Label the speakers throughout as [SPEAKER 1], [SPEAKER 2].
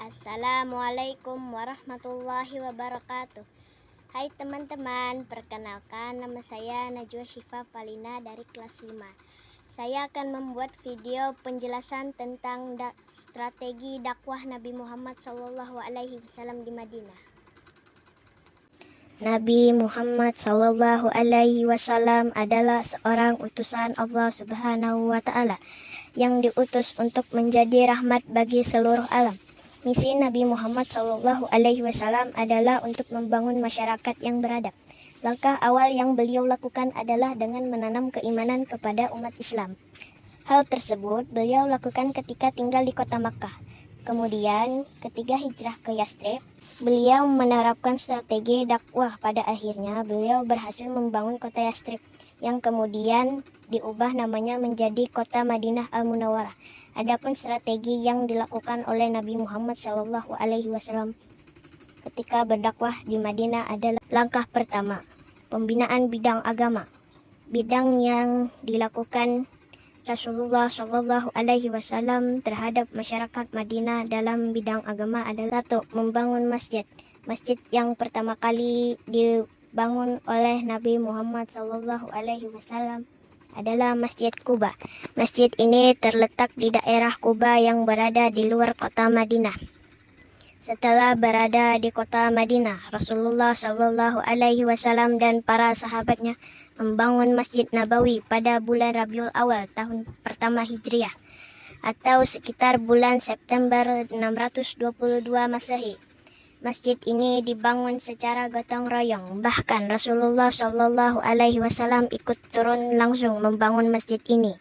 [SPEAKER 1] Assalamualaikum warahmatullahi wabarakatuh. Hai teman-teman, perkenalkan nama saya Najwa Syifa Falina dari kelas 5. Saya akan membuat video penjelasan tentang strategi dakwah Nabi Muhammad SAW di Madinah. Nabi Muhammad SAW adalah seorang utusan Allah Subhanahu wa Ta'ala yang diutus untuk menjadi rahmat bagi seluruh alam. Misi Nabi Muhammad SAW adalah untuk membangun masyarakat yang beradab. Langkah awal yang beliau lakukan adalah dengan menanam keimanan kepada umat Islam. Hal tersebut beliau lakukan ketika tinggal di kota Makkah. Kemudian, ketika hijrah ke Yathrib, beliau menerapkan strategi dakwah. Pada akhirnya, beliau berhasil membangun kota Yathrib, yang kemudian diubah namanya menjadi kota Madinah Al-Munawwarah. Adapun strategi yang dilakukan oleh Nabi Muhammad SAW ketika berdakwah di Madinah adalah langkah pertama, pembinaan bidang agama. Bidang yang dilakukan Rasulullah SAW terhadap masyarakat Madinah dalam bidang agama adalah 1. Membangun masjid. Masjid yang pertama kali dibangun oleh Nabi Muhammad SAW adalah Masjid Quba. Masjid ini terletak di daerah Quba yang berada di luar kota Madinah. Setelah berada di kota Madinah, Rasulullah SAW dan para sahabatnya membangun Masjid Nabawi pada bulan Rabiul Awal tahun pertama Hijriah, atau sekitar bulan September 622 Masehi. Masjid ini dibangun secara gotong royong. Bahkan Rasulullah SAW ikut turun langsung membangun masjid ini.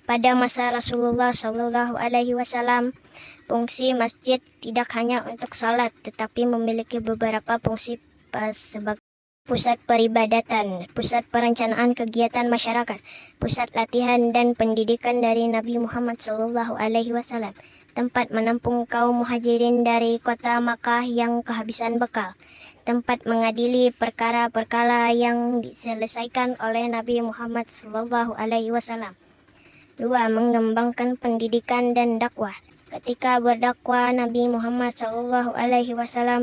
[SPEAKER 1] Pada masa Rasulullah SAW, fungsi masjid tidak hanya untuk salat, tetapi memiliki beberapa fungsi sebagai pusat peribadatan, pusat perencanaan kegiatan masyarakat, pusat latihan dan pendidikan dari Nabi Muhammad SAW, tempat menampung kaum muhajirin dari kota Makkah yang kehabisan bekal, tempat mengadili perkara-perkara yang diselesaikan oleh Nabi Muhammad SAW. 2. Mengembangkan pendidikan dan dakwah. Ketika berdakwah, Nabi Muhammad SAW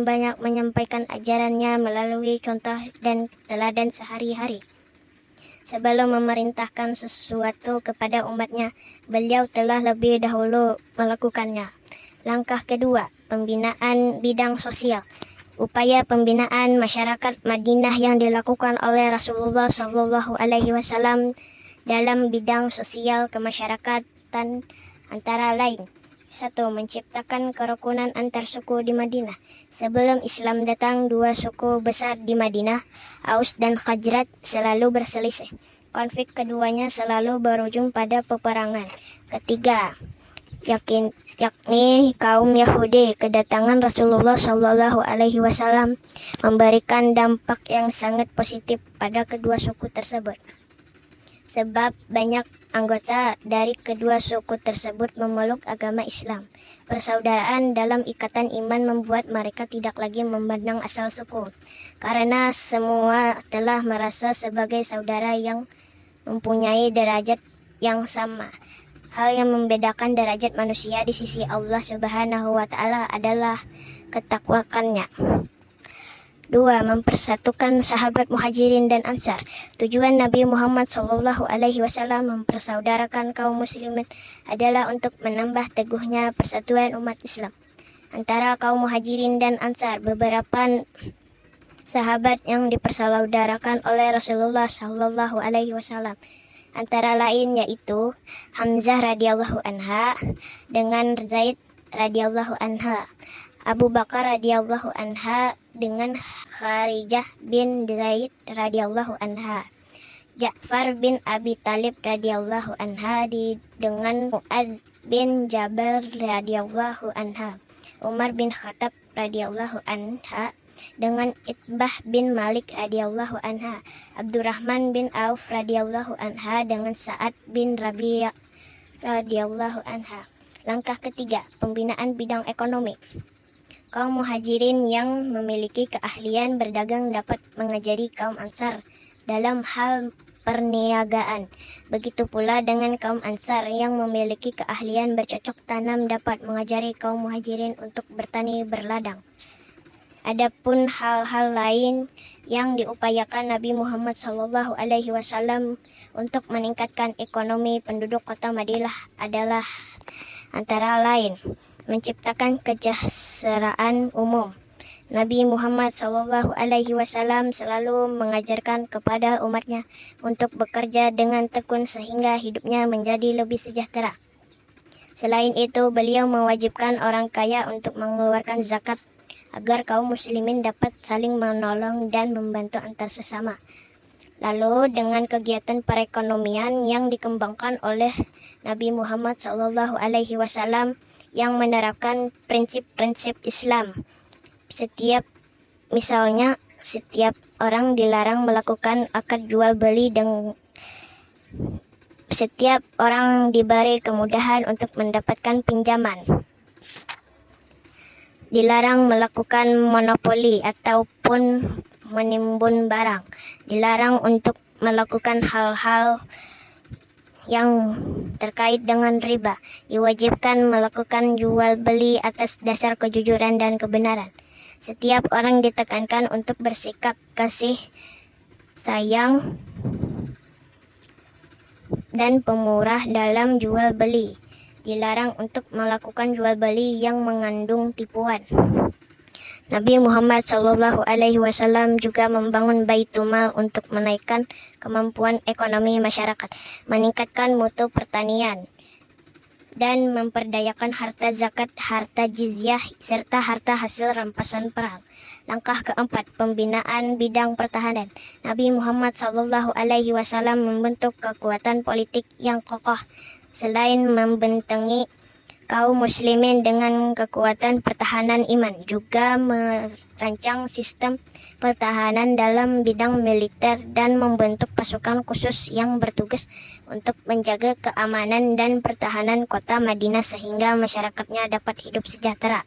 [SPEAKER 1] banyak menyampaikan ajarannya melalui contoh dan teladan sehari-hari. Sebelum memerintahkan sesuatu kepada umatnya, beliau telah lebih dahulu melakukannya. Langkah kedua, pembinaan bidang sosial. Upaya pembinaan masyarakat Madinah yang dilakukan oleh Rasulullah SAW dalam bidang sosial kemasyarakatan antara lain: 1. Menciptakan kerukunan antar suku di Madinah. Sebelum Islam datang, 2 suku besar di Madinah, Aus dan Khazraj, selalu berselisih. Konflik keduanya selalu berujung pada peperangan. Ketiga, yakni kaum Yahudi. Kedatangan Rasulullah SAW memberikan dampak yang sangat positif pada kedua suku tersebut, sebab banyak anggota dari kedua suku tersebut memeluk agama Islam. Persaudaraan dalam ikatan iman membuat mereka tidak lagi memandang asal suku, karena semua telah merasa sebagai saudara yang mempunyai derajat yang sama. Hal yang membedakan derajat manusia di sisi Allah Subhanahu wa Ta'ala adalah ketakwakannya. 2. Mempersatukan sahabat muhajirin dan ansar. Tujuan Nabi Muhammad SAW mempersaudarakan kaum muslimin adalah untuk menambah teguhnya persatuan umat Islam antara kaum muhajirin dan ansar. Beberapa sahabat yang dipersaudarakan oleh Rasulullah SAW antara lain yaitu Hamzah radhiyallahu anha dengan Zaid radhiyallahu anha, Abu Bakar radhiyallahu anha dengan Kharijah bin Zaid radhiyallahu anha, Ja'far bin Abi Talib radhiyallahu anha dengan Mu'adz bin Jabal radhiyallahu anha, Umar bin Khattab radhiyallahu anha dengan Itbah bin Malik radhiyallahu anha, Abdurrahman bin Auf radhiyallahu anha dengan Sa'ad bin Rabi' radhiyallahu anha. Langkah ketiga, pembinaan bidang ekonomi. Kaum muhajirin yang memiliki keahlian berdagang dapat mengajari kaum ansar dalam hal perniagaan. Begitu pula dengan kaum Ansar yang memiliki keahlian bercocok tanam dapat mengajari kaum Muhajirin untuk bertani berladang. Adapun hal-hal lain yang diupayakan Nabi Muhammad SAW untuk meningkatkan ekonomi penduduk kota Madinah adalah antara lain menciptakan kesejahteraan umum. Nabi Muhammad SAW selalu mengajarkan kepada umatnya untuk bekerja dengan tekun sehingga hidupnya menjadi lebih sejahtera. Selain itu, beliau mewajibkan orang kaya untuk mengeluarkan zakat agar kaum muslimin dapat saling menolong dan membantu antar sesama. Lalu dengan kegiatan perekonomian yang dikembangkan oleh Nabi Muhammad SAW yang menerapkan prinsip-prinsip Islam. Setiap orang dilarang melakukan akad jual beli dan setiap orang diberi kemudahan untuk mendapatkan pinjaman. Dilarang melakukan monopoli ataupun menimbun barang. Dilarang untuk melakukan hal-hal yang terkait dengan riba. Diwajibkan melakukan jual beli atas dasar kejujuran dan kebenaran. Setiap orang ditekankan untuk bersikap kasih sayang dan pemurah dalam jual beli. Dilarang untuk melakukan jual beli yang mengandung tipuan. Nabi Muhammad SAW juga membangun Baitul Mal untuk menaikkan kemampuan ekonomi masyarakat, meningkatkan mutu pertanian, dan memperdayakan harta zakat, harta jizyah, serta harta hasil rampasan perang. Langkah keempat, pembinaan bidang pertahanan. Nabi Muhammad SAW membentuk kekuatan politik yang kokoh. Selain membentengi kaum muslimin dengan kekuatan pertahanan iman, juga merancang sistem pertahanan dalam bidang militer dan membentuk pasukan khusus yang bertugas untuk menjaga keamanan dan pertahanan kota Madinah sehingga masyarakatnya dapat hidup sejahtera.